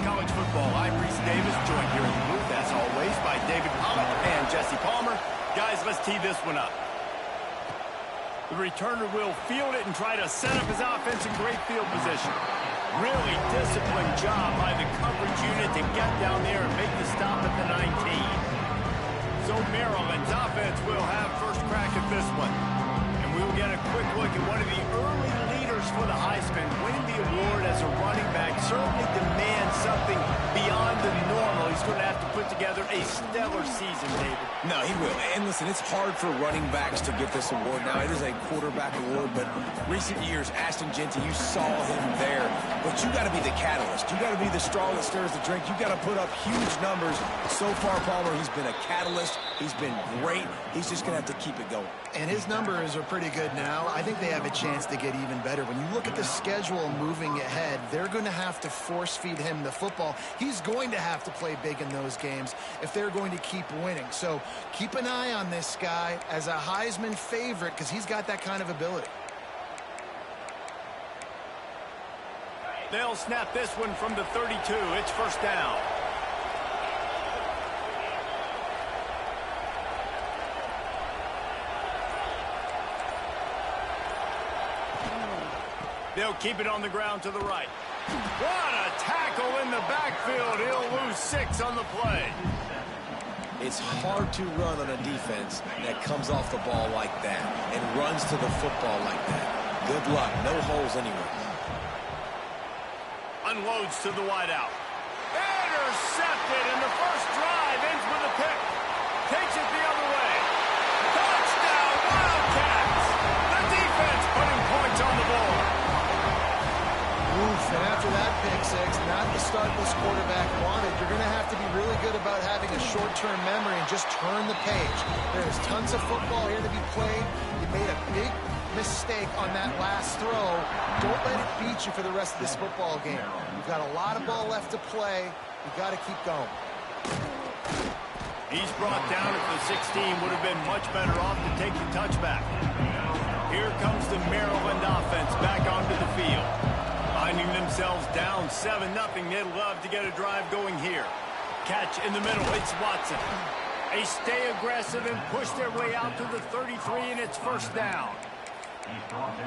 college football. I'm Reese Davis, joined here in the booth, as always, by David Pollock and Jesse Palmer. Guys, let's tee this one up. The returner will field it and try to set up his offense in great field position. Really disciplined job by the coverage unit to get down there and make the stop at the 19. So Maryland's offense will have first crack at this one. And we will get a quick look at one of the early leaders for the Heisman. Winning the award as a running back certainly demands something beyond the normal. He's going to have to put together a stellar season, David. No, he will. And listen, it's hard for running backs to get this award. Now, it is a quarterback award, but recent years, Ashton Genty, you saw him there. But you got to be the catalyst. You got to be the straw that stirs the drink. You got to put up huge numbers. So far, Palmer, he's been a catalyst. He's been great. He's just going to have to keep it going. And his numbers are pretty good now. I think they have a chance to get even better. When you look at the schedule moving ahead, they're going to have to force feed him the football. He's going to have to play big in those games if they're going to keep winning. So keep an eye on this guy as a Heisman favorite because he's got that kind of ability. They'll snap this one from the 32. It's first down. They'll keep it on the ground to the right. What a tackle in the backfield. He'll lose 6 on the play. It's hard to run on a defense that comes off the ball like that and runs to the football like that. Good luck. No holes anywhere. Unloads to the wideout. Intercepted, and the first drive ends with a pick. Takes it the other way. Touchdown, Wildcats! The defense putting points on the board. Oof, and after that pick six, not the start this quarterback wanted. You're going to have to be really good about having a short-term memory and just turn the page. There's tons of football here to be played. You made a big mistake on that last throw. Don't let it beat you for the rest of this football game. You've got a lot of ball left to play. You've got to keep going. He's brought down at the 16. Would have been much better off to take the touchback. Here comes the Maryland offense back onto the field. Finding themselves down 7-0. They'd love to get a drive going here. Catch in the middle. It's Watson. They stay aggressive and push their way out to the 33, and it's first down.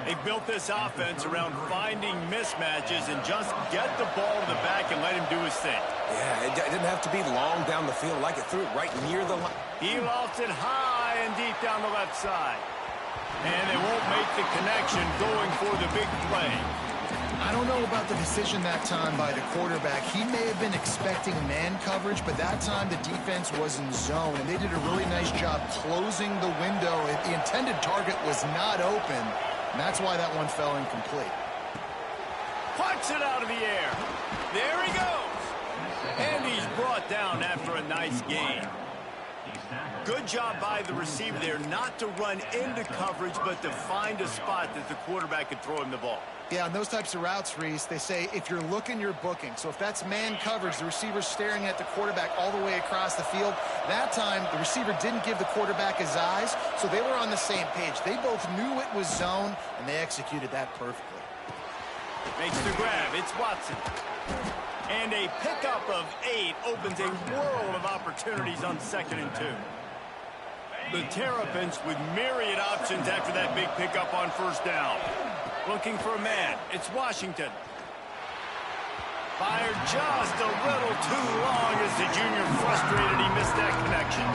They built this offense around finding mismatches and just get the ball to the back and let him do his thing. Yeah, it didn't have to be long down the field. Like it threw it right near the line. He lofts it high and deep down the left side. And they won't make the connection going for the big play. I don't know about the decision that time by the quarterback. He may have been expecting man coverage, but that time the defense was in zone, and they did a really nice job closing the window. The intended target was not open, and that's why that one fell incomplete. Punts it out of the air. There he goes. And he's brought down after a nice gain. Good job by the receiver there not to run into coverage, but to find a spot that the quarterback could throw him the ball. Yeah, on those types of routes, Reese, they say if you're looking, you're booking. So if that's man coverage, the receiver's staring at the quarterback all the way across the field. That time, the receiver didn't give the quarterback his eyes, so they were on the same page. They both knew it was zone, and they executed that perfectly. Makes the grab. It's Watson. And a pickup of 8 opens a world of opportunities on 2nd and 2. The Terrapins with myriad options after that big pickup on first down. Looking for a man. It's Washington. Fired just a little too long as the junior frustrated. He missed that connection.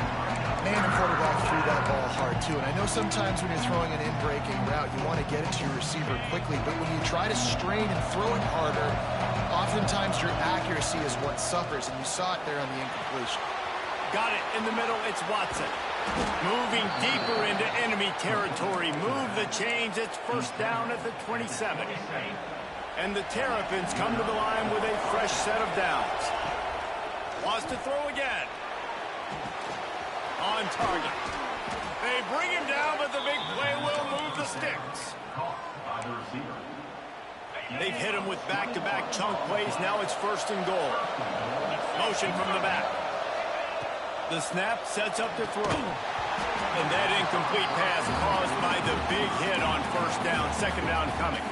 Man, the quarterback threw that ball hard, too. And I know sometimes when you're throwing an in-breaking route, you want to get it to your receiver quickly. But when you try to strain and throw it harder, oftentimes your accuracy is what suffers. And you saw it there on the incompletion. Got it in the middle. It's Watson. Moving deeper into enemy territory. Move the chains. It's first down at the 27. And the Terrapins come to the line with a fresh set of downs. Wants to throw again. On target. They bring him down, but the big play will move the sticks. They've hit him with back-to-back chunk plays. Now it's first and goal. Motion from the back. The snap sets up the throw. And that incomplete pass caused by the big hit on first down. Second down coming.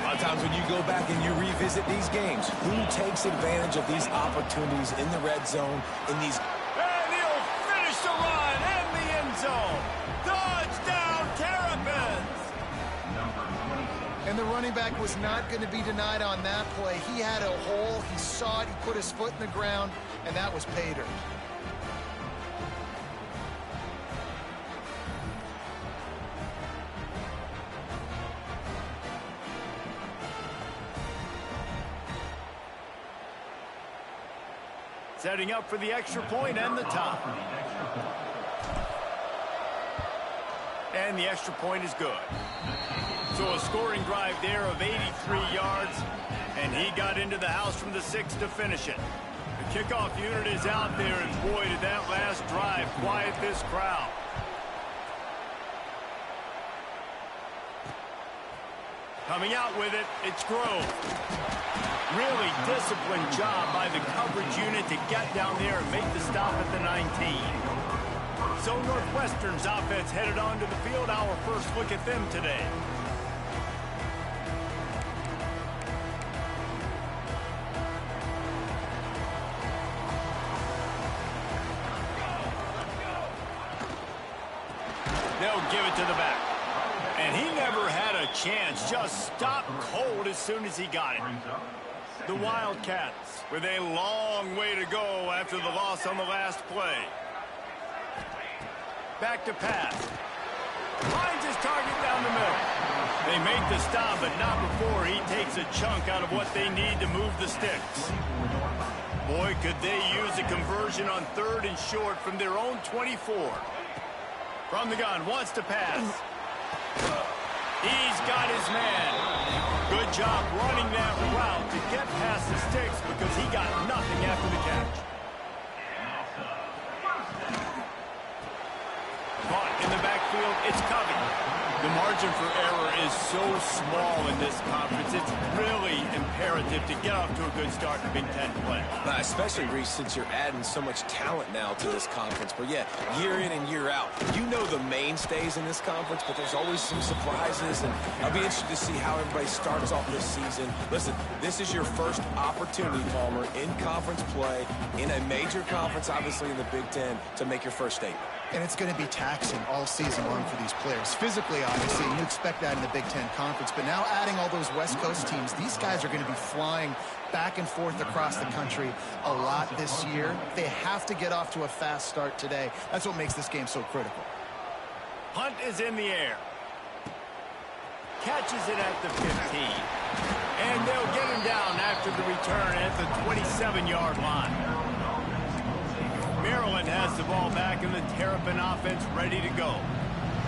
A Sometimes when you go back and you revisit these games, who takes advantage of these opportunities in the red zone, in these... And he'll finish the run in the end zone. Touchdown, Terrapins! And the running back was not going to be denied on that play. He had a hole. He saw it. He put his foot in the ground, and that was pay dirt. Setting up for the extra point and the top. And the extra point is good. So a scoring drive there of 83 yards, and he got into the house from the 6 to finish it. The kickoff unit is out there, and boy, did that last drive quiet this crowd. Coming out with it, it's Grove. Really disciplined job by the coverage unit to get down there and make the stop at the 19. So Northwestern's offense headed onto the field. Our first look at them today. They'll give it to the back. And he never had a chance. Just stopped cold as soon as he got it. The Wildcats with a long way to go after the loss on the last play. Back to pass. Finds his target down the middle. They make the stop, but not before he takes a chunk out of what they need to move the sticks. Boy, could they use a conversion on 3rd and short from their own 24. From the gun, wants to pass. He's got his man. Good job running that route to get past the sticks because he got nothing after the catch. Caught in the backfield, it's Covey. The margin for error is so small in this conference. It's really imperative to get off to a good start in Big Ten play. Especially, Reese, since you're adding so much talent now to this conference. But, yeah, year in and year out, you know the mainstays in this conference, but there's always some surprises. And I'll be interested to see how everybody starts off this season. Listen, this is your first opportunity, Palmer, in conference play, in a major conference, obviously in the Big Ten, to make your first statement. And it's going to be taxing all season long for these players. Physically, obviously, you expect that in the Big Ten Conference. But now adding all those West Coast teams, these guys are going to be flying back and forth across the country a lot this year. They have to get off to a fast start today. That's what makes this game so critical. Hunt is in the air. Catches it at the 15. And they'll get him down after the return at the 27-yard line. Maryland has the ball back and the Terrapin offense ready to go.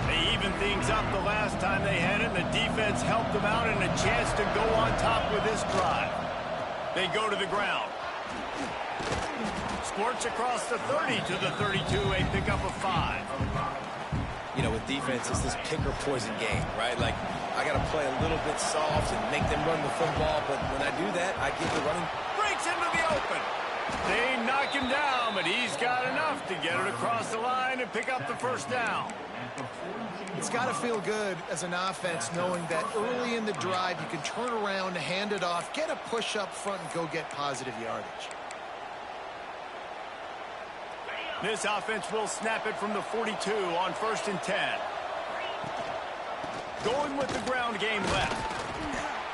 They evened things up the last time they had it. The defense helped them out and a chance to go on top with this drive. They go to the ground. Squirts across the 30 to the 32, a pickup of 5. You know, with defense, it's this pick or poison game, right? Like, I got to play a little bit soft and make them run the football, but when I do that, I give the running. Breaks into the open. They knock him down, but he's got enough to get it across the line and pick up the first down. It's got to feel good as an offense knowing that early in the drive you can turn around, hand it off, get a push up front, and go get positive yardage. This offense will snap it from the 42 on 1st and 10. Going with the ground game left.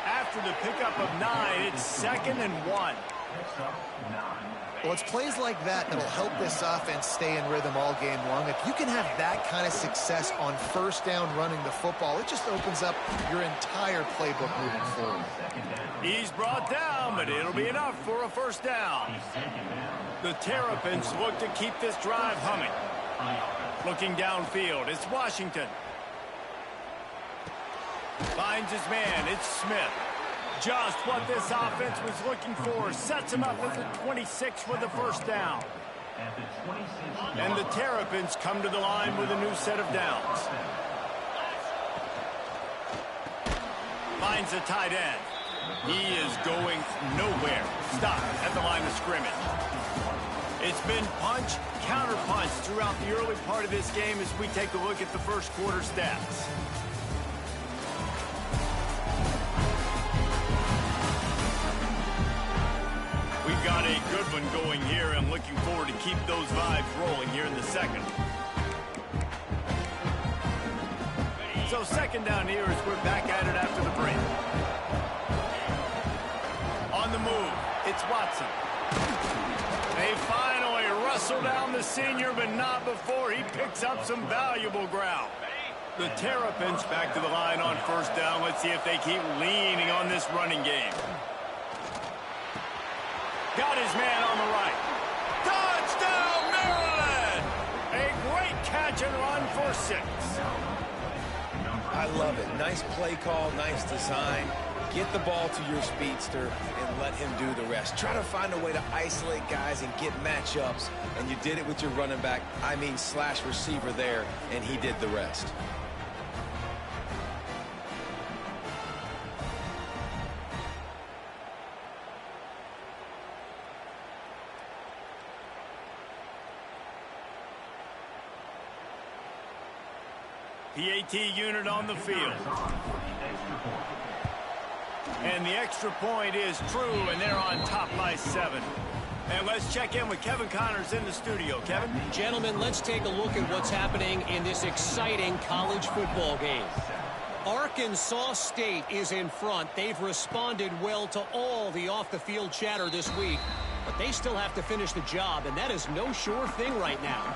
After the pickup of 9, it's 2nd and 1. Well, it's plays like that that'll help this offense stay in rhythm all game long. If you can have that kind of success on 1st down running the football, it just opens up your entire playbook moving forward. He's brought down, but it'll be enough for a 1st down. The Terrapins look to keep this drive humming. Looking downfield, it's Washington. Finds his man, it's Smith. Just what this offense was looking for. Sets him up at the 26 for the 1st down. And the Terrapins come to the line with a new set of downs. Finds a tight end. He is going nowhere. Stop at the line of scrimmage. It's been punch, counter-punch throughout the early part of this game as we take a look at the first quarter stats. one going here, and looking forward to keep those vibes rolling here in the second. So second down here as we're back at it after the break. On the move, it's Watson. They finally wrestle down the senior, but not before he picks up some valuable ground. The Terrapins back to the line on first down. Let's see if they keep leaning on this running game. Got his man on the right. Touchdown, Maryland! A great catch and run for 6. I love it. Nice play call, nice design. Get the ball to your speedster and let him do the rest. Try to find a way to isolate guys and get matchups, and you did it with your running back, slash receiver there, and he did the rest. PAT unit on the field. And the extra point is true, and they're on top by 7. And let's check in with Kevin Connors in the studio. Kevin? Gentlemen, let's take a look at what's happening in this exciting college football game. Arkansas State is in front. They've responded well to all the off-the-field chatter this week, but they still have to finish the job, and that is no sure thing right now.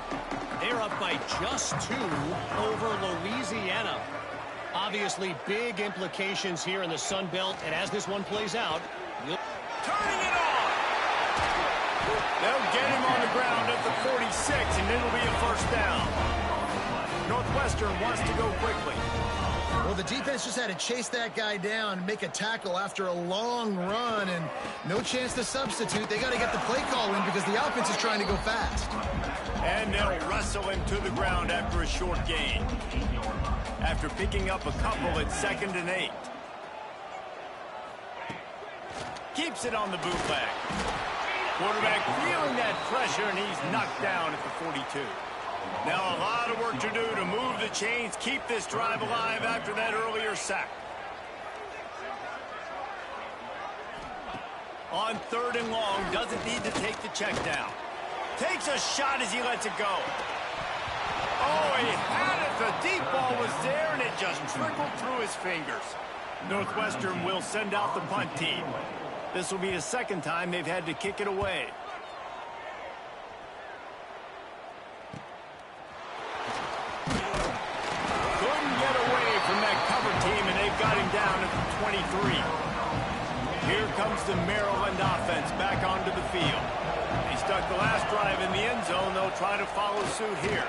They're up by just 2 over Louisiana. Obviously, big implications here in the Sun Belt, and as this one plays out, turning it on! They'll get him on the ground at the 46, and it'll be a first down. Northwestern wants to go quickly. Well, the defense just had to chase that guy down and make a tackle after a long run, and no chance to substitute. They got to get the play call in because the offense is trying to go fast. And they'll wrestle him to the ground after a short gain. After picking up a couple at 2nd and 8. Keeps it on the bootleg. Quarterback feeling that pressure, and he's knocked down at the 42. Now a lot of work to do to move the chains, keep this drive alive after that earlier sack. On 3rd and long, doesn't need to take the check down. Takes a shot as he lets it go. Oh, he had it. The deep ball was there, and it just trickled through his fingers. Northwestern will send out the punt team. This will be the second time they've had to kick it away. Couldn't get away from that cover team, and they've got him down at the 23. Here comes the Maryland offense back onto the field. They stuck the last drive in the end zone. They'll try to follow suit here.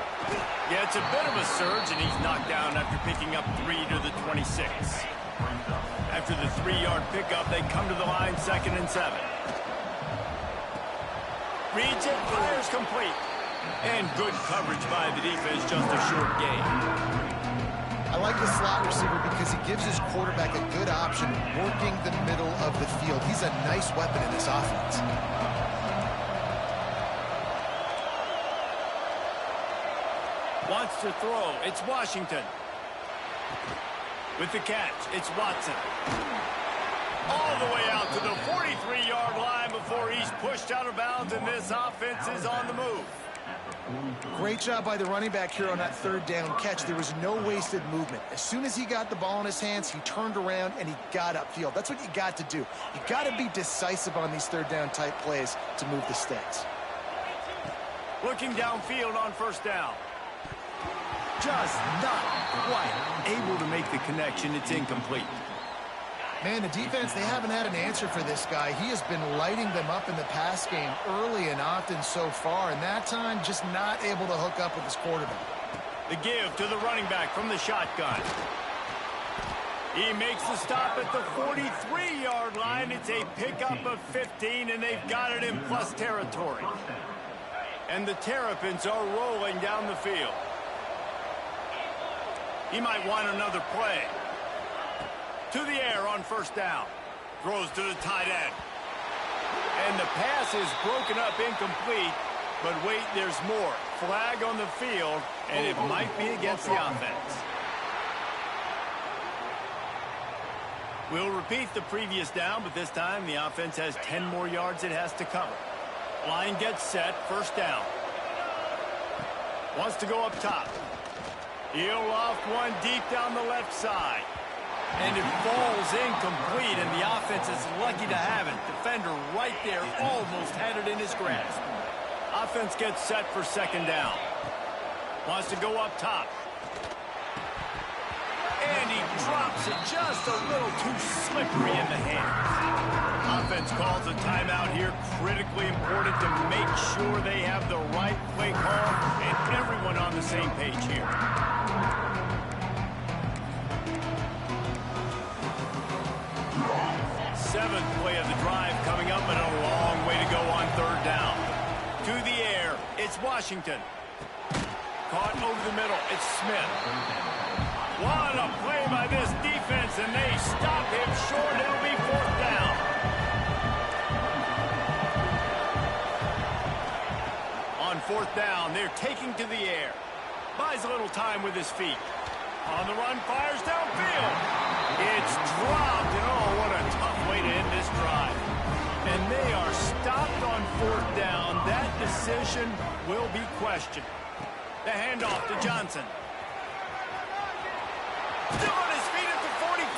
Yeah, it's a bit of a surge, and he's knocked down after picking up 3 to the 26. After the 3-yard pickup, they come to the line 2nd and 7. Reads it, fires complete. And good coverage by the defense, just a short gain. I like the slot receiver because he gives his quarterback a good option working the middle of the field. He's a nice weapon in this offense. Wants to throw. It's Washington. With the catch, it's Watson. All the way out to the 43-yard line before he's pushed out of bounds, and this offense is on the move. Great job by the running back here on that 3rd down catch. There was no wasted movement. As soon as he got the ball in his hands, he turned around and he got upfield. That's what you got to do. You got to be decisive on these 3rd down type plays to move the sticks. Looking downfield on first down. Just not quite able to make the connection. It's incomplete. Man, the defense, they haven't had an answer for this guy. He has been lighting them up in the pass game early and often so far, and that time just not able to hook up with his quarterback. The give to the running back from the shotgun. He makes the stop at the 43-yard line. It's a pickup of 15, and they've got it in plus territory. And the Terrapins are rolling down the field. He might want another play. To the air on first down. Throws to the tight end. And the pass is broken up incomplete. But wait, there's more. Flag on the field, and it might be against the offense. We'll repeat the previous down, but this time the offense has 10 more yards it has to cover. Line gets set, first down. Wants to go up top. He'll loft one deep down the left side. And it falls incomplete, and the offense is lucky to have it. Defender right there almost had it in his grasp. Offense gets set for second down. Wants to go up top. And he drops it just a little too slippery in the hands. Offense calls a timeout here. Critically important to make sure they have the right play call and everyone on the same page here. Seventh play of the drive coming up, and a long way to go on third down. To the air, it's Washington. Caught over the middle, it's Smith. What a play by this defense, and they stop him short. It'll be fourth down. On fourth down, they're taking to the air. Buys a little time with his feet. On the run, fires downfield. It's dropped, and oh, what a tough way to end this drive. And they are stopped on fourth down. That decision will be questioned. The handoff to Johnson. Still on his feet at the 45.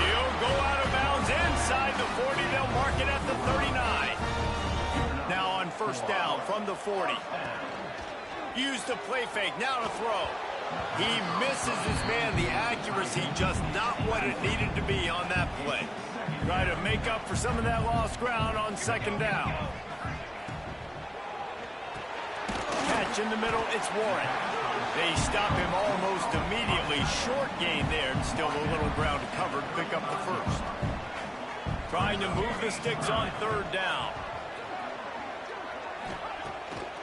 He'll go out of bounds inside the 40. They'll mark it at the 39. Now on first down from the 40. Use the play fake. Now to throw. He misses his man. The accuracy just not what it needed to be on that play. Try to make up for some of that lost ground on second down. Catch in the middle, it's Warren. They stop him almost immediately. Short gain there, and still a little ground to cover to pick up the first. Trying to move the sticks on third down.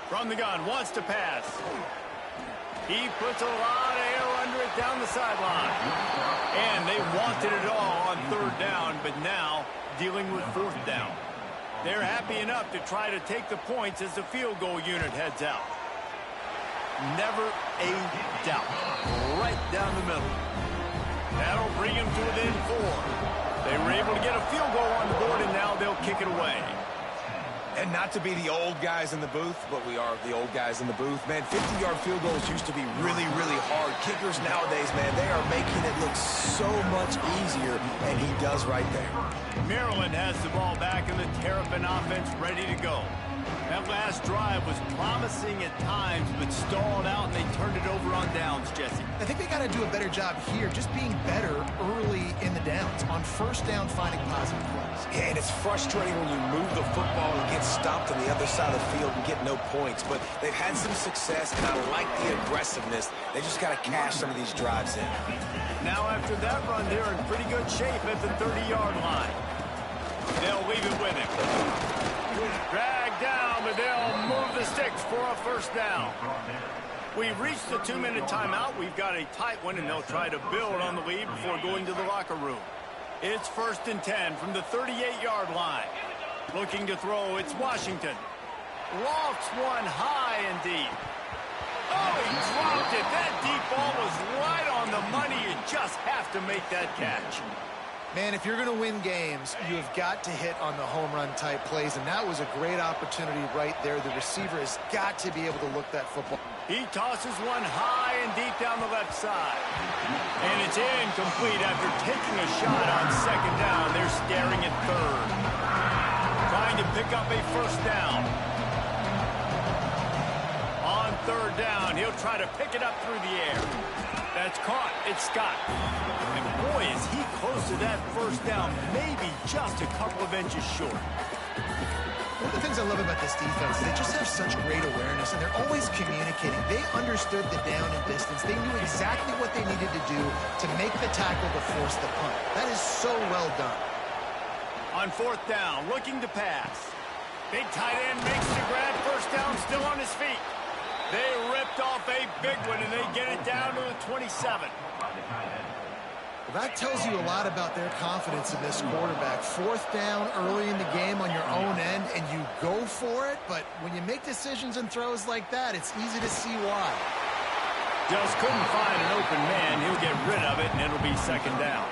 From the gun, wants to pass. He puts a lot of air under it down the sideline. And they wanted it all on third down, but now dealing with fourth down. They're happy enough to try to take the points as the field goal unit heads out. Never a doubt. Right down the middle. That'll bring him to within 4. They were able to get a field goal on the board, and now they'll kick it away. And not to be the old guys in the booth, but we are the old guys in the booth. Man, 50-yard field goals used to be really, really hard. Kickers nowadays, man, they are making it look so much easier, and he does right there. Maryland has the ball back, and the Terrapin offense ready to go. That last drive was promising at times, but stalled out, and they turned it over on downs, Jesse. I think they got to do a better job here, just being better early in the downs. On first down, finding positive plays. Yeah, and it's frustrating when you move the football and get stopped on the other side of the field and get no points. But they've had some success, and I like the aggressiveness. They just got to cash some of these drives in. Now after that run, they're in pretty good shape at the 30-yard line. They'll leave it with him. Drag down, but they'll move the sticks for a first down. We've reached the 2-minute timeout. We've got a tight one, and they'll try to build on the lead before going to the locker room. It's 1st and 10 from the 38-yard line. Looking to throw, it's Washington. Lofts one high and deep. Oh, he dropped it. That deep ball was right on the money. You just have to make that catch. Man, if you're going to win games, you have got to hit on the home run type plays, and that was a great opportunity right there. The receiver has got to be able to look that football. He tosses one high and deep down the left side. And it's incomplete after taking a shot on second down. They're staring at third. Trying to pick up a first down. On third down, he'll try to pick it up through the air. That's caught. It's Scott. And boy, is he close to that first down, maybe just a couple of inches short. One of the things I love about this defense is they just have such great awareness, and they're always communicating. They understood the down and distance. They knew exactly what they needed to do to make the tackle to force the punt. That is so well done. On fourth down, looking to pass. Big tight end makes the grab. First down, still on his feet. They ripped off a big one, and they get it down to the 27. Well, that tells you a lot about their confidence in this quarterback. Fourth down early in the game on your own end, and you go for it. But when you make decisions and throws like that, it's easy to see why. Just couldn't find an open man. He'll get rid of it, and it'll be second down.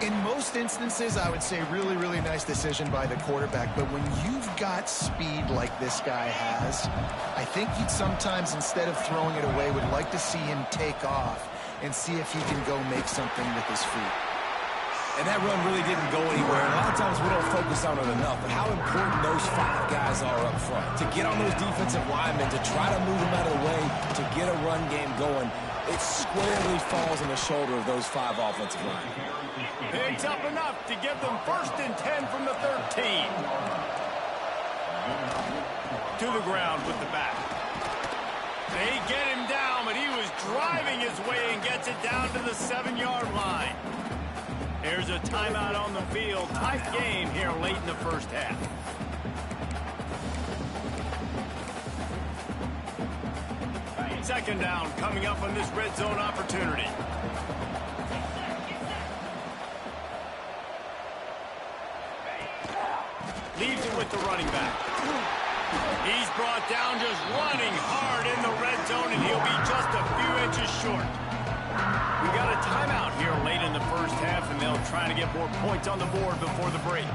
In most instances, I would say really, really nice decision by the quarterback. But when you've got speed like this guy has, I think you'd sometimes, instead of throwing it away, would like to see him take off and see if he can go make something with his feet. And that run really didn't go anywhere. A lot of times we don't focus on it enough, but how important those 5 guys are up front. To get on those defensive linemen, to try to move them out of the way, to get a run game going, it squarely falls on the shoulder of those 5 offensive linemen. Picks up enough to give them 1st and 10 from the 13. To the ground with the back. They get him down, but he was driving his way and gets it down to the 7-yard line. Here's a timeout on the field. Tight game here late in the first half. Second down coming up on this red zone opportunity. Leaves it with the running back. He's brought down just running hard in the red zone, and he'll be just a few inches short. We got a timeout here late in the first half, and they'll try to get more points on the board before the break.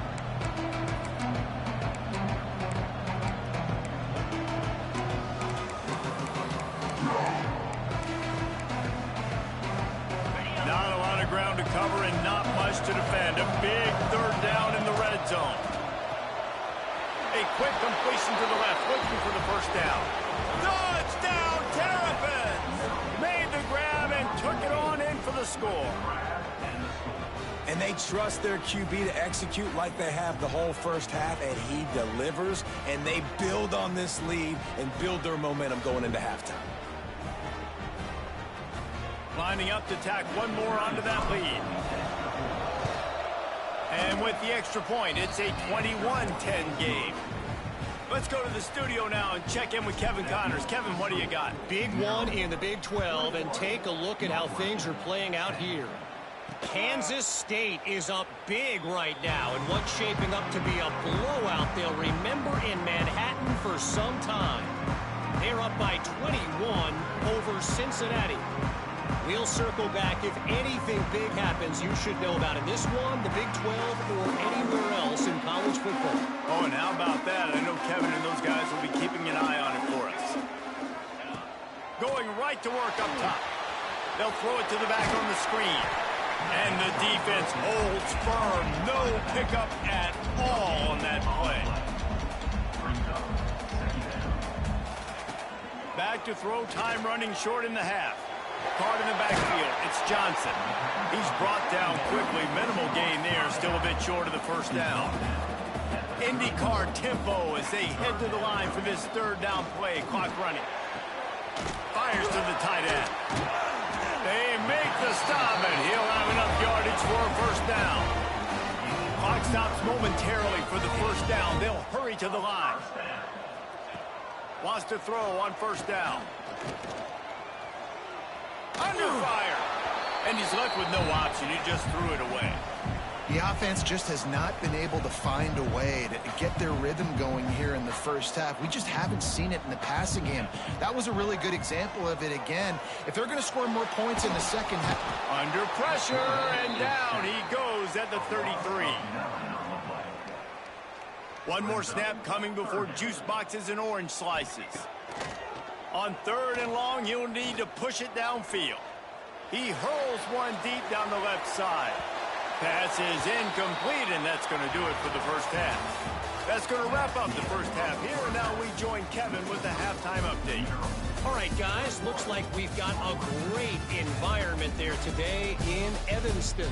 Not a lot of ground to cover and not much to defend. A big 3rd down in the red zone. A quick completion to the left, looking for the first down. Touchdown, Terrapins! Made the grab and took it on in for the score. And they trust their QB to execute like they have the whole first half, and he delivers, and they build on this lead and build their momentum going into halftime. Lining up to tack one more onto that lead. And with the extra point, it's a 21-10 game. Let's go to the studio now and check in with Kevin Connors. Kevin, what do you got? Big one in the Big 12, and take a look at how things are playing out here. Kansas State is up big right now, and what's shaping up to be a blowout they'll remember in Manhattan for some time. They're up by 21 over Cincinnati. We'll circle back. If anything big happens, you should know about in this one, the Big 12, or anywhere else in college football. Oh, and how about that? I know Kevin and those guys will be keeping an eye on it for us. Going right to work up top. They'll throw it to the back on the screen. And the defense holds firm. No pickup at all on that play. Back to throw, time running short in the half. Card in the backfield, it's Johnson. He's brought down quickly. Minimal gain there, still a bit short of the first down. IndyCar tempo as they head to the line for this 3rd down play. Clock running. Fires to the tight end. They make the stop, and he'll have enough yardage for a first down. Clock stops momentarily for the first down. They'll hurry to the line. Wants to throw on first down. Under fire. And he's left with no option. He just threw it away. The offense just has not been able to find a way to get their rhythm going here in the first half. We just haven't seen it in the passing game. That was a really good example of it again. If they're going to score more points in the second half. Under pressure, and down he goes at the 33. One more snap coming before juice boxes and orange slices. On 3rd and long, he'll need to push it downfield. He hurls one deep down the left side. Pass is incomplete, and that's going to do it for the first half. That's going to wrap up the first half here, and now we join Kevin with the halftime update. All right, guys, looks like we've got a great environment there today in Evanston.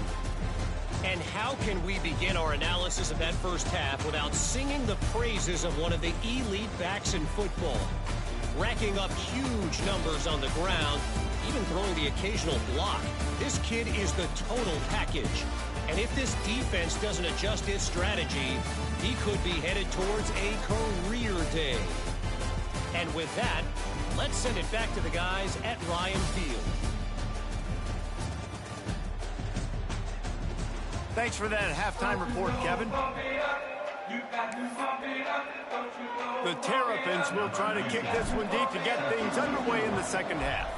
And how can we begin our analysis of that first half without singing the praises of one of the elite backs in football? Racking up huge numbers on the ground, even throwing the occasional block. This kid is the total package. And if this defense doesn't adjust its strategy, he could be headed towards a career day. And with that, let's send it back to the guys at Ryan Field. Thanks for that halftime report, Kevin. The Terrapins will try to kick this one deep to get things underway in the second half.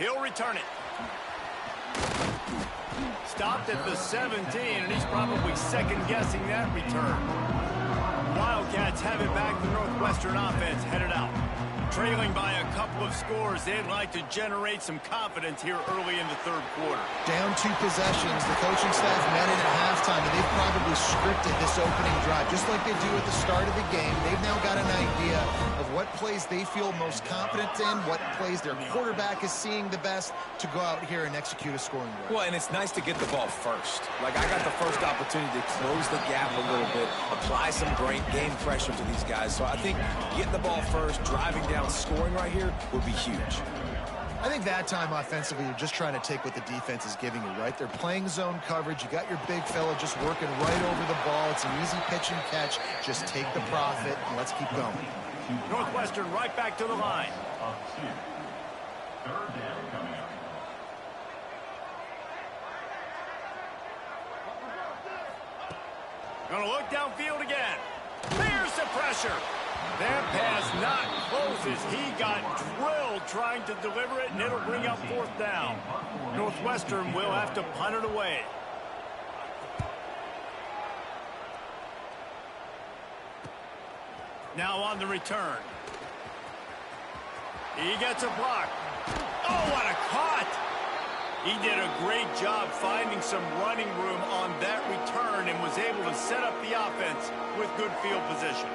He'll return it. Stopped at the 17, and he's probably second-guessing that return. Wildcats have it back. The Northwestern offense headed out. Trailing by a couple of scores, they'd like to generate some confidence here early in the third quarter. Down 2 possessions. The coaching staff met in at halftime, and they've probably scripted this opening drive, just like they do at the start of the game. They've now got an idea of what plays they feel most confident in, what plays their quarterback is seeing the best to go out here and execute a scoring drive. Well, and it's nice to get the ball first. Like, I got the first opportunity to close the gap a little bit, apply some great game pressure to these guys. So I think getting the ball first, driving down, scoring right here would be huge. I think that time offensively, you're just trying to take what the defense is giving you, right? They're playing zone coverage. You got your big fella just working right over the ball. It's an easy pitch and catch. Just take the profit, and let's keep going. Northwestern right back to the line. Gonna look downfield again. There's the pressure. That pass not close as he got drilled trying to deliver it, and it'll bring up fourth down. Northwestern will have to punt it away. Now on the return. He gets a block. Oh, what a caught! He did a great job finding some running room on that return and was able to set up the offense with good field position.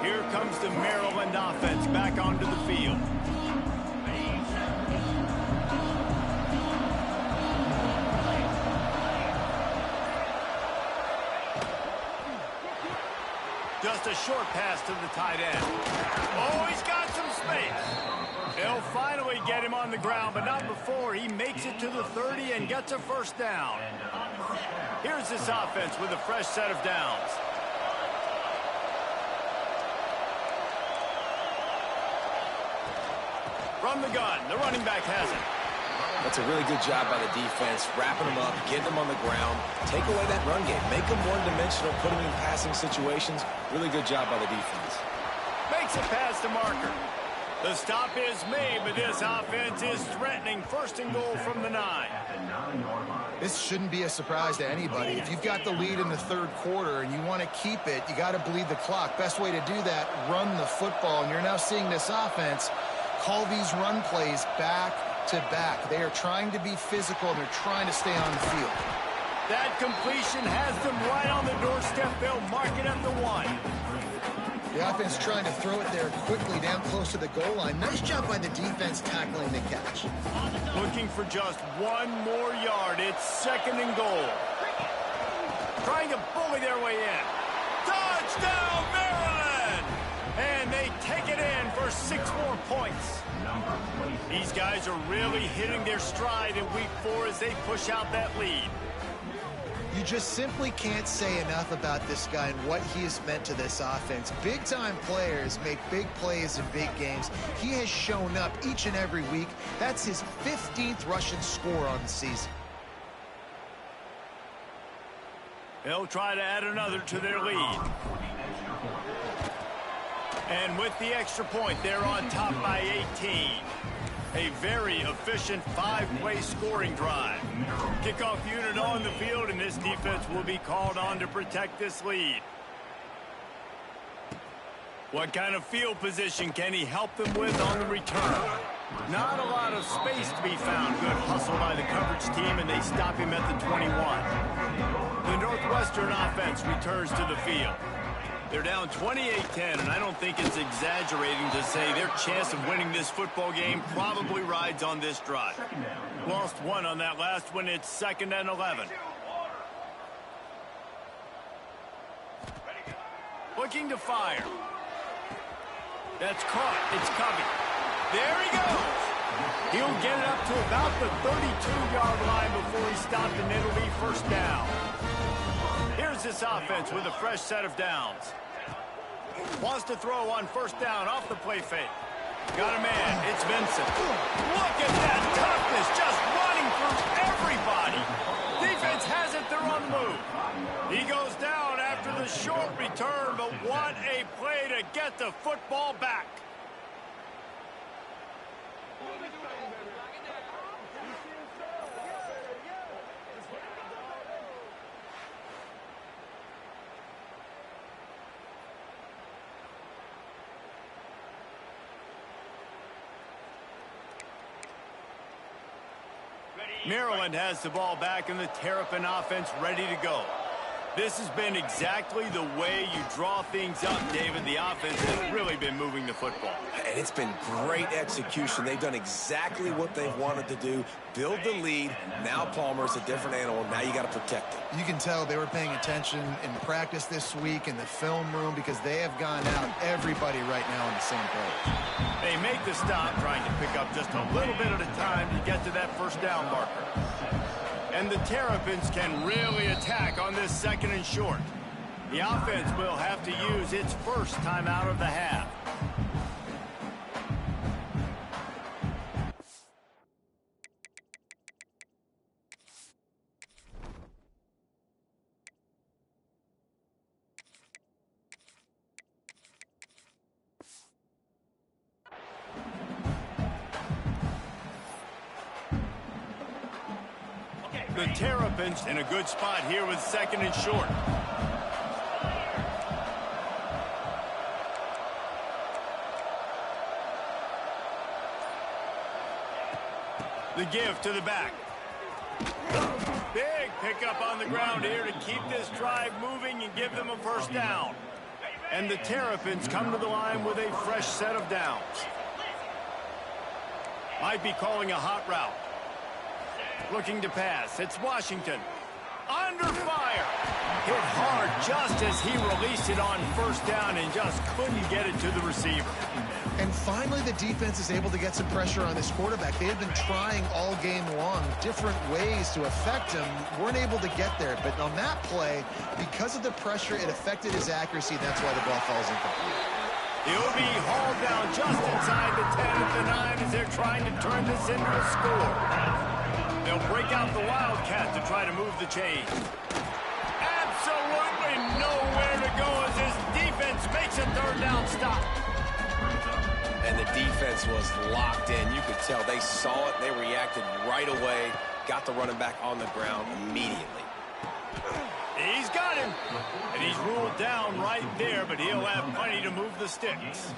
Here comes the Maryland offense back onto the field. Just a short pass to the tight end. Oh, he's got some space. They'll finally get him on the ground, but not before he makes it to the 30 and gets a first down. Here's this offense with a fresh set of downs. From the gun, the running back has it. That's a really good job by the defense, wrapping them up, getting them on the ground, take away that run game, make them one-dimensional, put them in passing situations. Really good job by the defense. Makes it past the marker. The stop is made, but this offense is threatening. First and goal from the 9. This shouldn't be a surprise to anybody. If you've got the lead in the third quarter and you want to keep it, you got to bleed the clock. Best way to do that, run the football. And you're now seeing this offense call these run plays back to back. They are trying to be physical, and they're trying to stay on the field. That completion has them right on the doorstep. They'll mark it at the 1. The offense trying to throw it there quickly down close to the goal line. Nice job by the defense tackling the catch. Looking for just 1 more yard. It's second and goal. Trying to bully their way in. Touchdown, Maryland! And they take it in for 6 more points. These guys are really hitting their stride in week 4 as they push out that lead. You just simply can't say enough about this guy and what he has meant to this offense. Big-time players make big plays in big games. He has shown up each and every week. That's his 15th rushing score on the season. They'll try to add another to their lead. And with the extra point, they're on top by 18. A very efficient 5-play scoring drive. Kickoff unit on the field, and this defense will be called on to protect this lead. What kind of field position can he help them with on the return? Not a lot of space to be found. Good hustle by the coverage team, and they stop him at the 21. The Northwestern offense returns to the field. They're down 28-10, and I don't think it's exaggerating to say their chance of winning this football game probably rides on this drive. Lost 1 on that last one. It's 2nd and 11. Looking to fire. That's caught. It's coming. There he goes. He'll get it up to about the 32-yard line before he stopped, and it'll be first down. Here's this offense with a fresh set of downs. Wants to throw on first down off the play fake. Got a man. It's Vincent. Look at that toughness, just running through everybody. Defense has it. They're on the move. He goes down after the short return, but what a play to get the football back. Maryland has the ball back and the Terrapin offense ready to go. This has been exactly the way you draw things up, David. The offense has really been moving the football. And it's been great execution. They've done exactly what they've wanted to do. Build the lead. Now Palmer's a different animal. Now you got to protect it. You can tell they were paying attention in practice this week in the film room because they have gone out everybody right now on the same page. They make the stop, trying to pick up just a little bit at a time to get to that first down marker. And the Terrapins can really attack on this 2nd and short. The offense will have to use its first timeout of the half. The Terrapins in a good spot here with 2nd and short. The give to the back. Big pickup on the ground here to keep this drive moving and give them a first down. And the Terrapins come to the line with a fresh set of downs. Might be calling a hot route. Looking to pass. It's Washington. Under fire. Hit hard just as he released it on first down and just couldn't get it to the receiver. And finally, the defense is able to get some pressure on this quarterback. They have been trying all game long different ways to affect him. Weren't able to get there. But on that play, because of the pressure, it affected his accuracy. That's why the ball falls incomplete. He'll be hauled down just inside the 10 at the 9 as they're trying to turn this into a score. They'll break out the Wildcat to try to move the chains. Absolutely nowhere to go as his defense makes a 3rd down stop. And the defense was locked in. You could tell they saw it. They reacted right away. Got the running back on the ground immediately. He's got him. And he's ruled down right there, but he'll have plenty to move the sticks.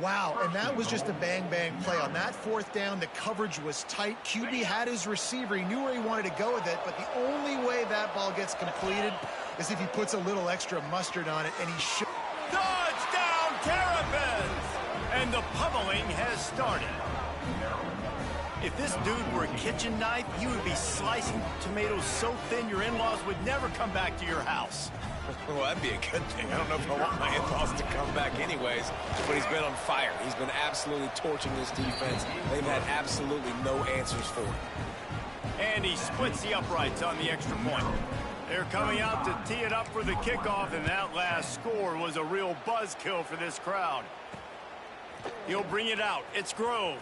Wow, and that was just a bang-bang play. On that 4th down, the coverage was tight. QB had his receiver. He knew where he wanted to go with it, but the only way that ball gets completed is if he puts a little extra mustard on it, and he should. Touchdown, Terrapins! And the pummeling has started. If this dude were a kitchen knife, he would be slicing tomatoes so thin your in-laws would never come back to your house. Well, that'd be a good thing. I don't know if I want my in-laws to come back anyways, but he's been on fire. He's been absolutely torching this defense. They've had absolutely no answers for him. And he splits the uprights on the extra point. They're coming out to tee it up for the kickoff, and that last score was a real buzzkill for this crowd. He'll bring it out. It's Grove.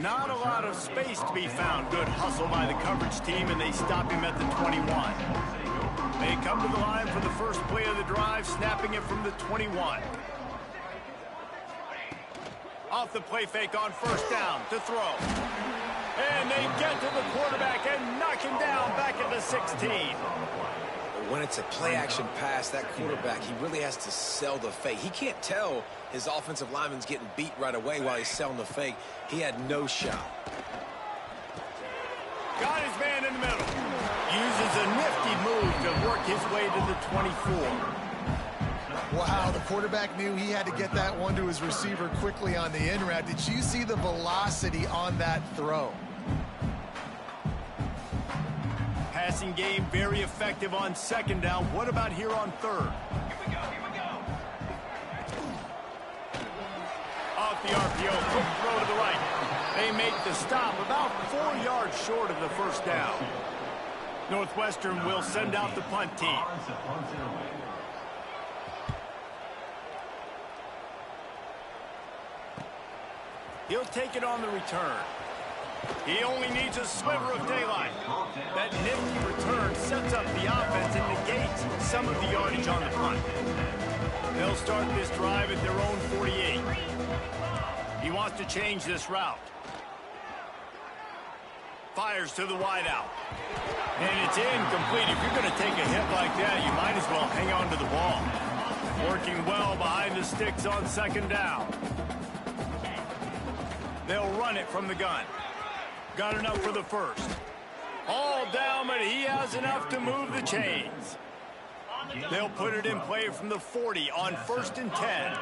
Not a lot of space to be found. Good hustle by the coverage team, and they stop him at the 21. They come to the line for the first play of the drive, snapping it from the 21. Off the play fake on first down to throw. And they get to the quarterback and knock him down back at the 16. When it's a play-action pass, that quarterback, he really has to sell the fake. He can't tell his offensive lineman's getting beat right away while he's selling the fake. He had no shot. Got his man in the middle. Uses a nifty move to work his way to the 24. Wow, the quarterback knew he had to get that one to his receiver quickly on the in route. Did you see the velocity on that throw? Passing game very effective on 2nd down. What about here on 3rd? Here we go. Off the RPO, quick throw to the right. They make the stop about 4 yards short of the first down. Northwestern will send out the punt team. He'll take it on the return. He only needs a sliver of daylight. That nifty return sets up the offense and negates some of the yardage on the punt. They'll start this drive at their own 48. He wants to change this route. Fires to the wideout. And it's incomplete. If you're going to take a hit like that, you might as well hang on to the ball. Working well behind the sticks on 2nd down. They'll run it from the gun. Got enough for the first. All down, but he has enough to move the chains. They'll put it in play from the 40 on 1st and 10.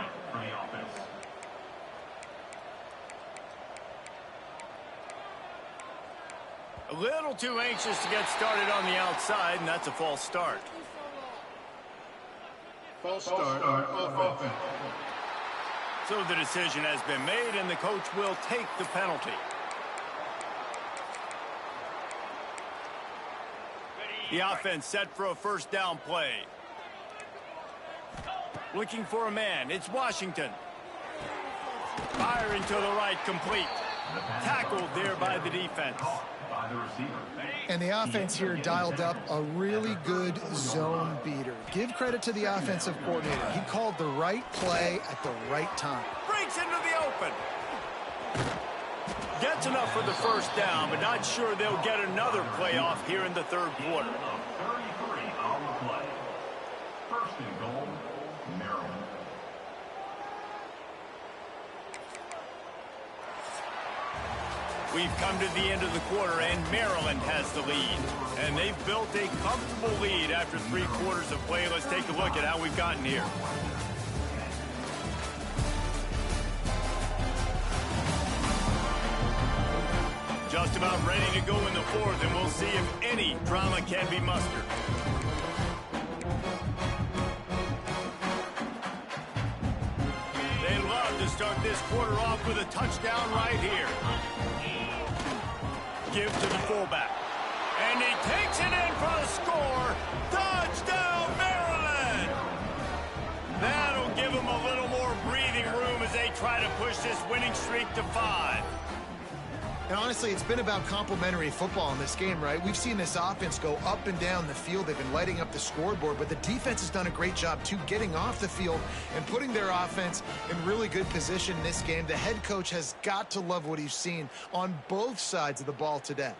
A little too anxious to get started on the outside, and that's a false start. False start, offense. So the decision has been made, and the coach will take the penalty. The offense set for a first down play. Looking for a man. It's Washington. Firing to the right, complete. Tackled there by the defense. And the offense here dialed up a really good zone beater. Give credit to the offensive coordinator. He called the right play at the right time. Breaks into the open. Gets enough for the first down, but not sure they'll get another play off here in the third quarter. 33 on the play. First and goal, Maryland. We've come to the end of the quarter, and Maryland has the lead. And they've built a comfortable lead after 3 quarters of play. Let's take a look at how we've gotten here. Just about ready to go in the fourth, and we'll see if any drama can be mustered. They love to start this quarter off with a touchdown right here. Give to the fullback. And he takes it in for the score. Touchdown, Maryland! That'll give them a little more breathing room as they try to push this winning streak to 5. And honestly, it's been about complementary football in this game, right? We've seen this offense go up and down the field. They've been lighting up the scoreboard, but the defense has done a great job, too, getting off the field and putting their offense in really good position in this game. The head coach has got to love what he's seen on both sides of the ball today.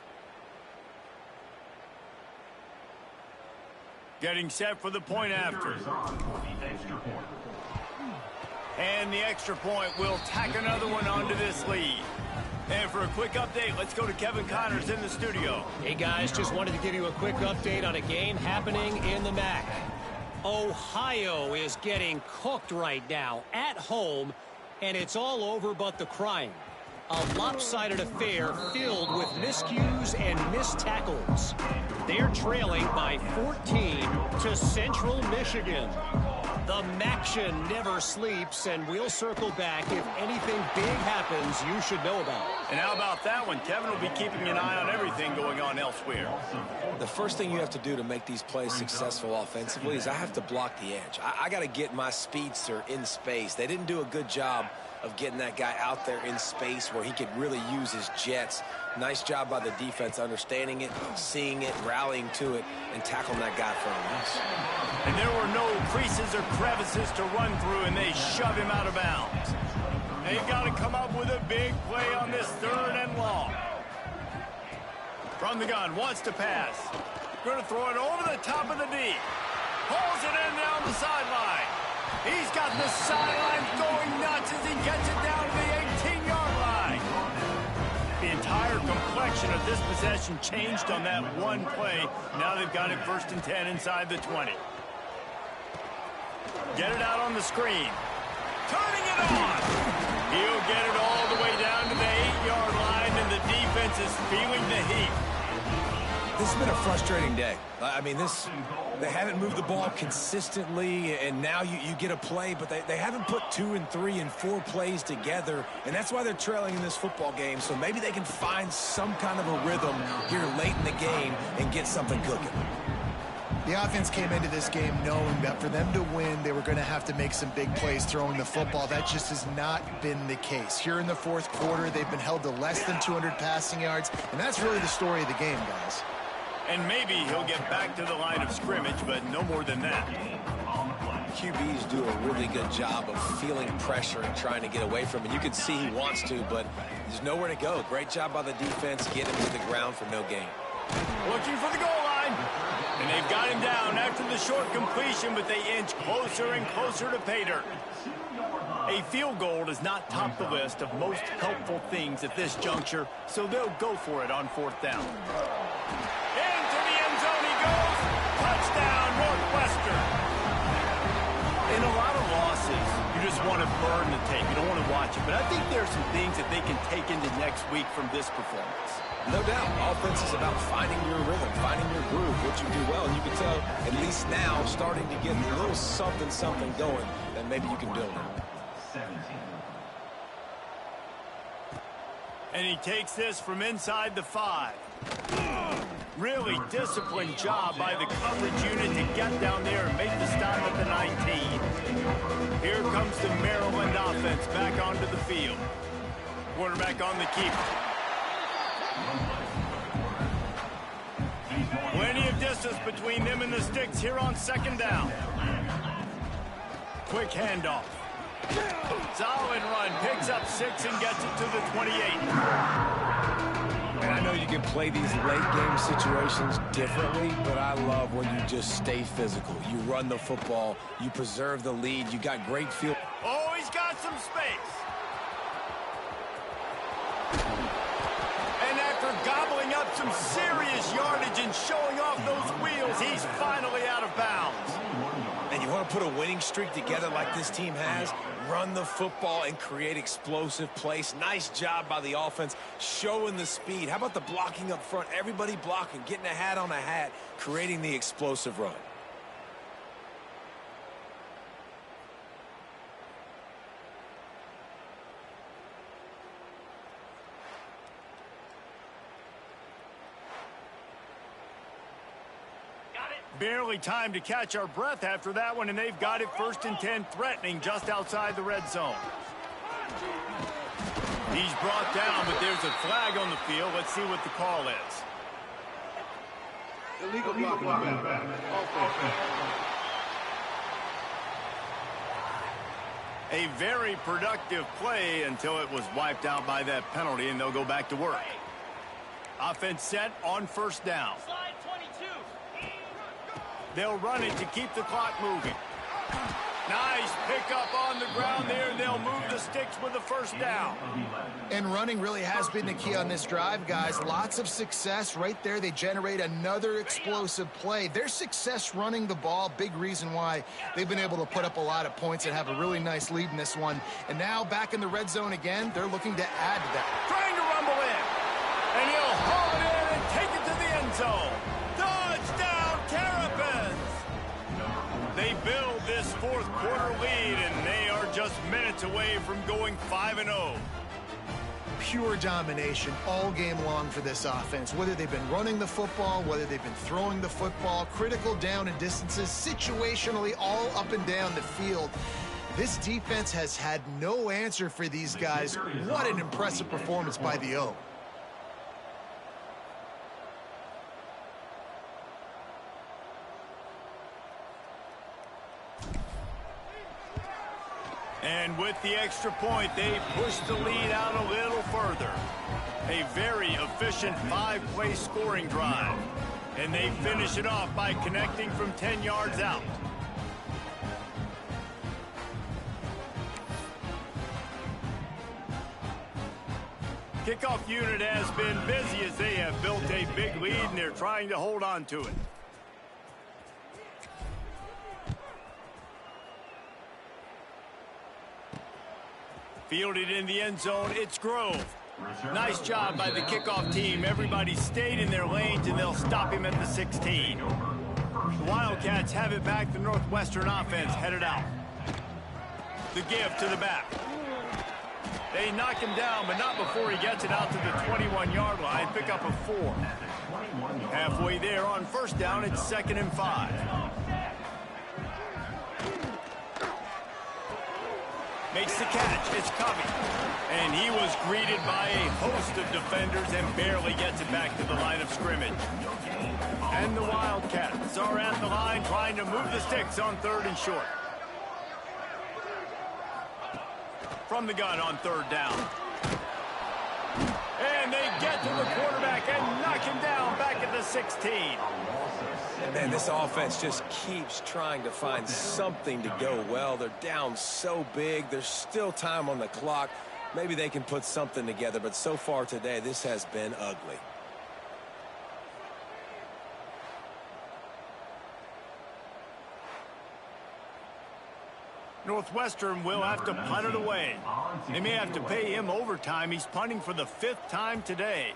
Getting set for the point after. And the extra point will tack another one onto this lead. And for a quick update, let's go to Kevin Connors in the studio. Hey, guys, just wanted to give you a quick update on a game happening in the MAC. Ohio is getting cooked right now at home, and it's all over but the crying. A lopsided affair filled with miscues and missed tackles. They're trailing by 14 to Central Michigan. The Maction never sleeps, and we'll circle back if anything big happens you should know about. And how about that one? Kevin will be keeping an eye on everything going on elsewhere. The first thing you have to do to make these plays successful offensively is I have to block the edge. I got to get my speedster in space. They didn't do a good job of getting that guy out there in space where he could really use his jets. Nice job by the defense understanding it, seeing it, rallying to it, and tackling that guy for a loss. And there were no creases or crevices to run through, and they shove him out of bounds. They've got to come up with a big play on this 3rd and long. From the gun, wants to pass. Going to throw it over the top of the D. Pulls it in down the sideline. He's got the sideline going nuts as he gets it down to the 18-yard line. The entire complexion of this possession changed on that one play. Now they've got it 1st and 10 inside the 20. Get it out on the screen. Turning it on. He'll get it all the way down to the 8-yard line, and the defense is feeling the heat. This has been a frustrating day. I mean, they haven't moved the ball consistently, and now you get a play, but they haven't put 2 and 3 and 4 plays together, and that's why they're trailing in this football game. So maybe they can find some kind of a rhythm here late in the game and get something cooking. The offense came into this game knowing that for them to win, they were going to have to make some big plays throwing the football. That just has not been the case. Here in the 4th quarter, they've been held to less than 200 passing yards, and that's really the story of the game, guys. And maybe he'll get back to the line of scrimmage, but no more than that. QBs do a really good job of feeling pressure and trying to get away from it. You can see he wants to, but there's nowhere to go. Great job by the defense. Get him to the ground for no gain. Looking for the goal line. And they've got him down after the short completion, but they inch closer and closer to pay dirt. A field goal does not top the list of most helpful things at this juncture, so they'll go for it on 4th down. Into the end zone he goes. Touchdown, Northwestern. In a lot of losses, you just want to burn the tape. You don't want to watch it. But I think there are some things that they can take into next week from this performance. No doubt. Offense is about finding your rhythm, finding your groove, what you do well. And you can tell, at least now, starting to get a little something going that maybe you can build on. And he takes this from inside the 5. Really disciplined job by the coverage unit to get down there and make the stop at the 19. Here comes the Maryland offense back onto the field. Quarterback on the keeper. Plenty of distance between them and the sticks here on 2nd down. Quick handoff. Solid run, picks up 6 and gets it to the 28. And I know you can play these late game situations differently, but I love when you just stay physical. You run the football, you preserve the lead, you got great field. Oh, he's got some space. And after gobbling up some serious yardage and showing off those wheels, he's finally out of bounds. And you want to put a winning streak together like this team has, run the football and create explosive plays. Nice job by the offense, showing the speed. How about the blocking up front? Everybody blocking, getting a hat on a hat, creating the explosive run. Barely time to catch our breath after that one, and they've got it 1st and 10, threatening just outside the red zone. He's brought down, but there's a flag on the field. Let's see what the call is. Illegal blocking back. A very productive play until it was wiped out by that penalty, and they'll go back to work. Offense set on 1st down. They'll run it to keep the clock moving. Nice pickup on the ground there, and they'll move the sticks with the 1st down. And running really has been the key on this drive, guys. Lots of success right there. They generate another explosive play. Their success running the ball, big reason why they've been able to put up a lot of points and have a really nice lead in this one. And now back in the red zone again, they're looking to add to that. Trying to rumble in. And he'll haul it in and take it to the end zone. Touchdown, Terrapins! They build this 4th quarter lead, and they are just minutes away from going 5-0. Pure domination all game long for this offense. Whether they've been running the football, whether they've been throwing the football, critical down and distances, situationally all up and down the field. This defense has had no answer for these guys. What an impressive performance by the O. And with the extra point, they push the lead out a little further. A very efficient 5-play scoring drive. And they finish it off by connecting from 10 yards out. Kickoff unit has been busy as they have built a big lead, and they're trying to hold on to it. Fielded in the end zone, it's Grove. Nice job by the kickoff team. Everybody stayed in their lanes, and they'll stop him at the 16. The Wildcats have it back. The Northwestern offense headed out. The give to the back. They knock him down, but not before he gets it out to the 21-yard line. Pick up a 4. Halfway there on 1st down, it's 2nd and 5. Makes the catch. It's Covey. And he was greeted by a host of defenders and barely gets it back to the line of scrimmage. And the Wildcats are at the line trying to move the sticks on 3rd and short. From the gun on 3rd down. And they get to the quarterback and knock him down back at the 16. Man, this offense just keeps trying to find something to go well. They're down so big. There's still time on the clock. Maybe they can put something together, but so far today, this has been ugly. Northwestern will have to punt it away. They may have to pay him overtime. He's punting for the 5th time today.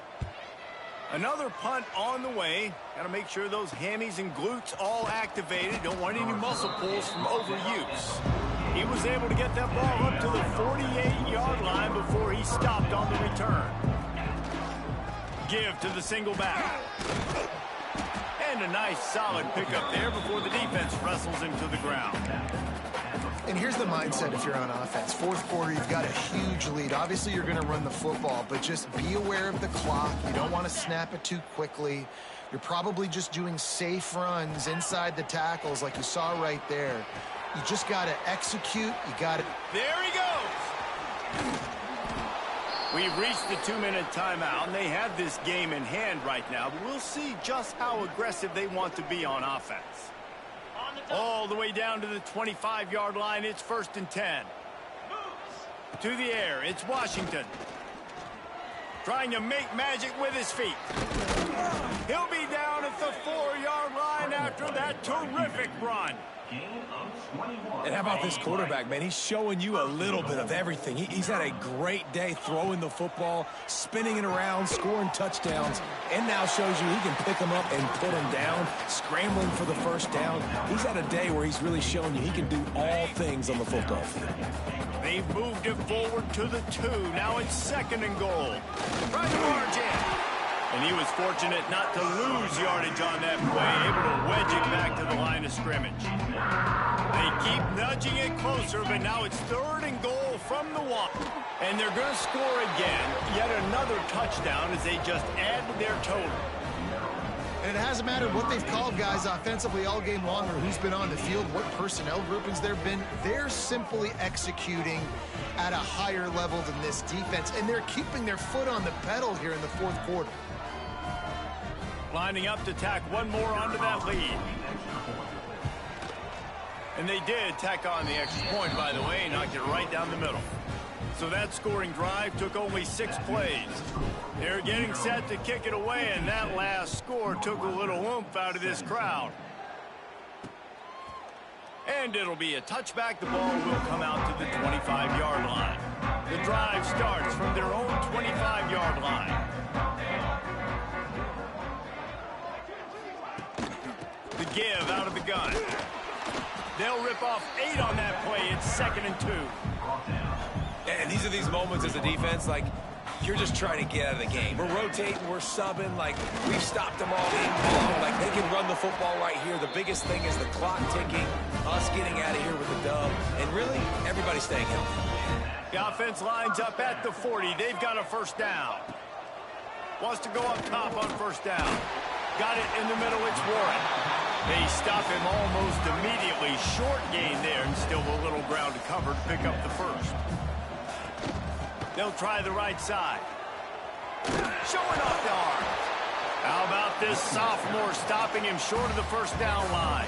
Another punt on the way. Got to make sure those hammies and glutes all activated. Don't want any muscle pulls from overuse. He was able to get that ball up to the 48-yard line before he stopped on the return. Give to the single back. And a nice solid pickup there before the defense wrestles him to the ground. And here's the mindset if you're on offense. Fourth quarter, you've got a huge lead. Obviously, you're going to run the football, but just be aware of the clock. You don't want to snap it too quickly. You're probably just doing safe runs inside the tackles like you saw right there. You just got to execute. You got to... There he goes! We've reached the 2-minute timeout, and they have this game in hand right now, but we'll see just how aggressive they want to be on offense. All the way down to the 25-yard line. It's 1st and 10. To the air. It's Washington. Trying to make magic with his feet. He'll be down at the 4-yard line after that terrific run. And how about this quarterback, man? He's showing you a little bit of everything. He's had a great day throwing the football, spinning it around, scoring touchdowns, and now shows you he can pick them up and put them down, scrambling for the first down. He's had a day where he's really showing you he can do all things on the football field. They've moved it forward to the 2. Now it's 2nd and goal. Trying to march in. And he was fortunate not to lose yardage on that play, able to wedge it back to the line of scrimmage. They keep nudging it closer, but now it's 3rd and goal from the 1. And they're going to score again. Yet another touchdown as they just add to their total. And it hasn't mattered what they've called guys offensively all game long or who's been on the field, what personnel groupings there have been. They're simply executing at a higher level than this defense, and they're keeping their foot on the pedal here in the 4th quarter. Lining up to tack one more onto that lead. And they did tack on the extra point, by the way, knocked it right down the middle. So that scoring drive took only 6 plays. They're getting set to kick it away, and that last score took a little oomph out of this crowd. And it'll be a touchback. The ball will come out to the 25-yard line. The drive starts from their own 25-yard line. The give out of the gun. They'll rip off 8 on that play. It's 2nd and 2. And these are these moments as a defense, like, you're just trying to get out of the game. We're rotating, we're subbing, like, we've stopped them all game long. Like, they can run the football right here. The biggest thing is the clock ticking, us getting out of here with the dub, and really, everybody staying healthy. The offense lines up at the 40. They've got a 1st down. Wants to go up top on 1st down. Got it in the middle. It's Warren. They stop him almost immediately. Short gain there, and still a little ground to cover to pick up the 1st. They'll try the right side. Showing off the arm. How about this sophomore stopping him short of the 1st down line?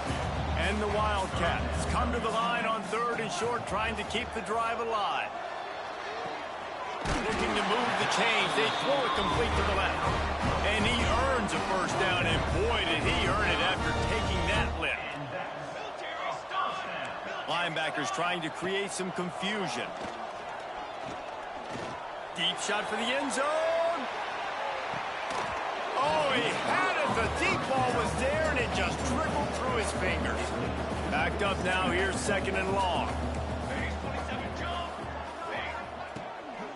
And the Wildcats come to the line on 3rd and short, trying to keep the drive alive. Looking to move the chains. They throw it complete to the left. And he earns a 1st down, and boy, did he earn it after taking that lift. Linebackers trying to create some confusion. Deep shot for the end zone. Oh, he had it. The deep ball was there, and it just trickled through his fingers. Backed up now. Here's 2nd and long.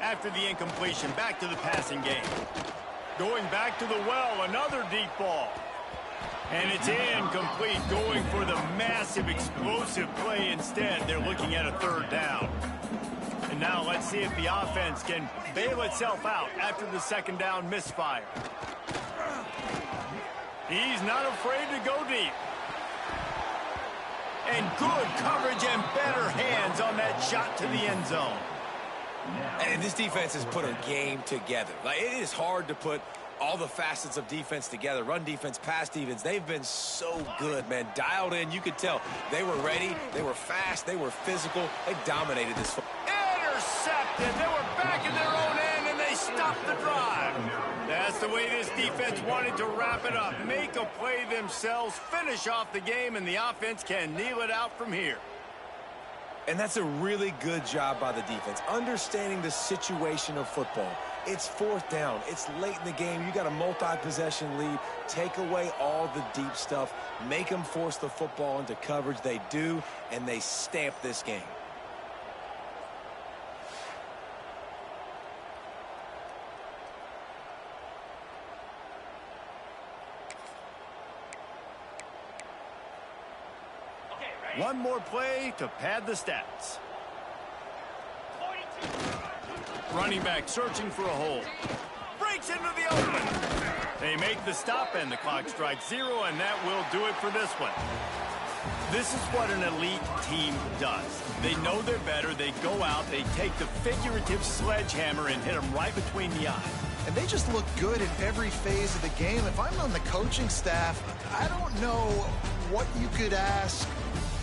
After the incompletion, back to the passing game. Going back to the well, another deep ball. And it's incomplete, going for the massive explosive play instead. They're looking at a 3rd down. And now let's see if the offense can bail itself out after the 2nd down misfire. He's not afraid to go deep. And good coverage and better hands on that shot to the end zone. And this defense has put a game together. Like, it is hard to put all the facets of defense together, run defense, pass defense, they've been so good, man. Dialed in, you could tell. They were ready, they were fast, they were physical. They dominated this football. Intercepted. They were back in their own end, and they stopped the drive. That's the way this defense wanted to wrap it up. Make a play themselves, finish off the game, and the offense can kneel it out from here. And that's a really good job by the defense, understanding the situation of football. It's fourth down. It's late in the game. You got a multi-possession lead. Take away all the deep stuff. Make them force the football into coverage. They do, and they stamp this game. One more play to pad the stats. Running back searching for a hole. Breaks into the open. They make the stop, and the clock strikes 0, and that will do it for this one. This is what an elite team does. They know they're better. They go out. They take the figurative sledgehammer and hit them right between the eyes. And they just look good in every phase of the game. If I'm on the coaching staff, I don't know what you could ask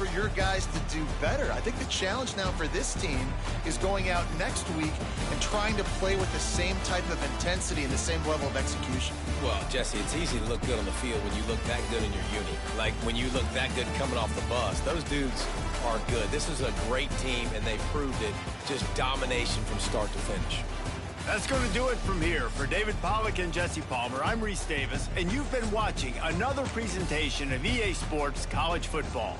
for your guys to do better. I think the challenge now for this team is going out next week and trying to play with the same type of intensity and the same level of execution. Well, Jesse, it's easy to look good on the field when you look that good in your uni. Like when you look that good coming off the bus. Those dudes are good. This is a great team, and they proved it. Just domination from start to finish. That's going to do it from here. For David Pollack and Jesse Palmer, I'm Reese Davis, and you've been watching another presentation of EA Sports College Football.